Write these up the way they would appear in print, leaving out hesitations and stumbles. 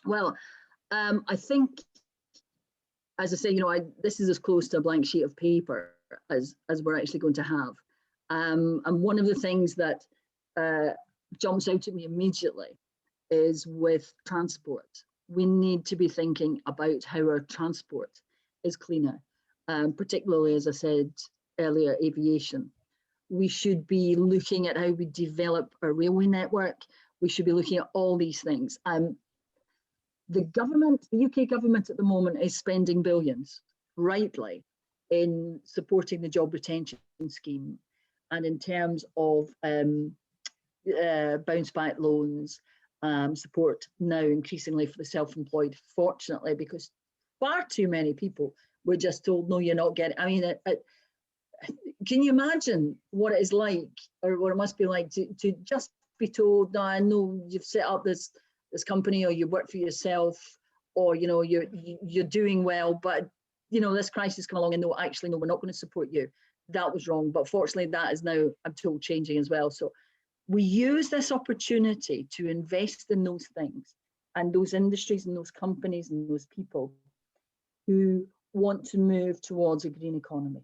Well, I think, as I say, this is as close to a blank sheet of paper as we're actually going to have. And one of the things that jumps out at me immediately is with transport. We need to be thinking about how our transport is cleaner, particularly, as I said earlier, aviation. We should be looking at how we develop our railway network. We should be looking at all these things. The government, the UK government at the moment is spending billions, rightly, in supporting the job retention scheme and in terms of bounce back loans, support now increasingly for the self-employed, fortunately, because far too many people were just told, no, you're not getting, I mean, can you imagine what it is like, or what it must be like to just be told, no, I know you've set up this company, or you work for yourself, or you're doing well, but this crisis come along and no, actually no, we're not going to support you. That was wrong, but fortunately that is now, I'm told, changing as well. So we use this opportunity to invest in those things and those industries and those companies and those people who want to move towards a green economy.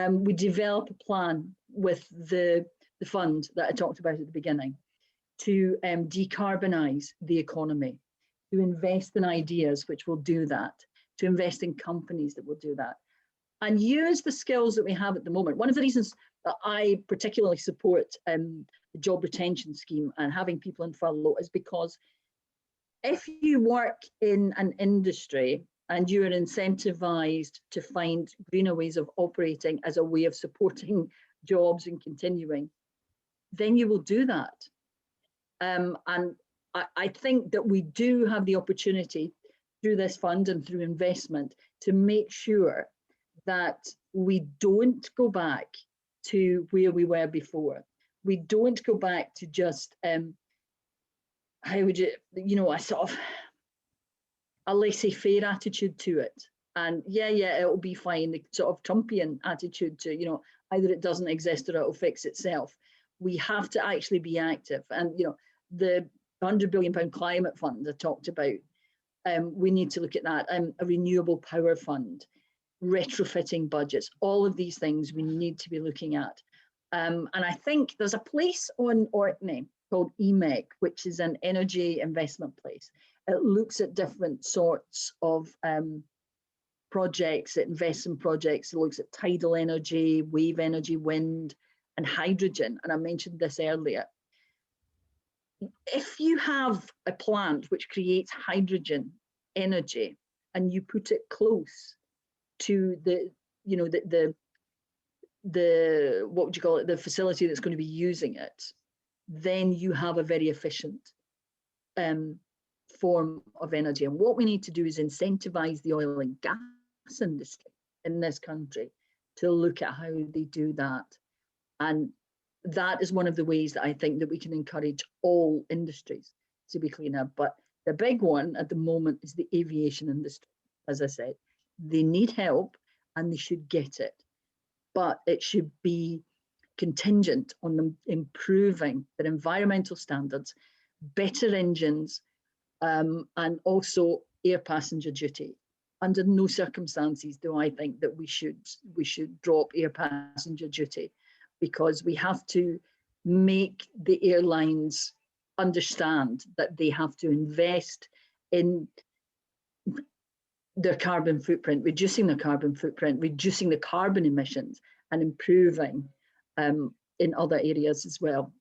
We develop a plan with the fund that I talked about at the beginning to decarbonise the economy, to invest in ideas which will do that, to invest in companies that will do that, and use the skills that we have at the moment. One of the reasons that I particularly support the job retention scheme and having people in furlough is because if you work in an industry and you are incentivized to find greener ways of operating as a way of supporting jobs and continuing, then you will do that. And I think that we do have the opportunity through this fund and through investment to make sure that we don't go back to where we were before. We don't go back to just, how would you, a sort of a laissez-faire attitude to it. And yeah, it'll be fine, the sort of Trumpian attitude to, either it doesn't exist or it'll fix itself. We have to actually be active. And, the £100 billion climate fund I talked about, we need to look at that. A renewable power fund, retrofitting budgets, all of these things we need to be looking at. And I think there's a place on Orkney called EMEC, which is an energy investment place. It looks at different sorts of projects, it invests in projects, it looks at tidal energy, wave energy, wind, and hydrogen. And I mentioned this earlier. If you have a plant which creates hydrogen energy and you put it close to the what would you call it, the facility that's going to be using it, then you have a very efficient form of energy. And what we need to do is incentivize the oil and gas industry in this country to look at how they do that. And that is one of the ways that I think that we can encourage all industries to be cleaner. But the big one at the moment is the aviation industry. As I said, they need help and they should get it, but it should be contingent on them improving their environmental standards, better engines, and also air passenger duty. Under no circumstances do I think that we should drop air passenger duty, because we have to make the airlines understand that they have to invest in their carbon footprint, reducing their carbon footprint, reducing the carbon emissions, and improving in other areas as well.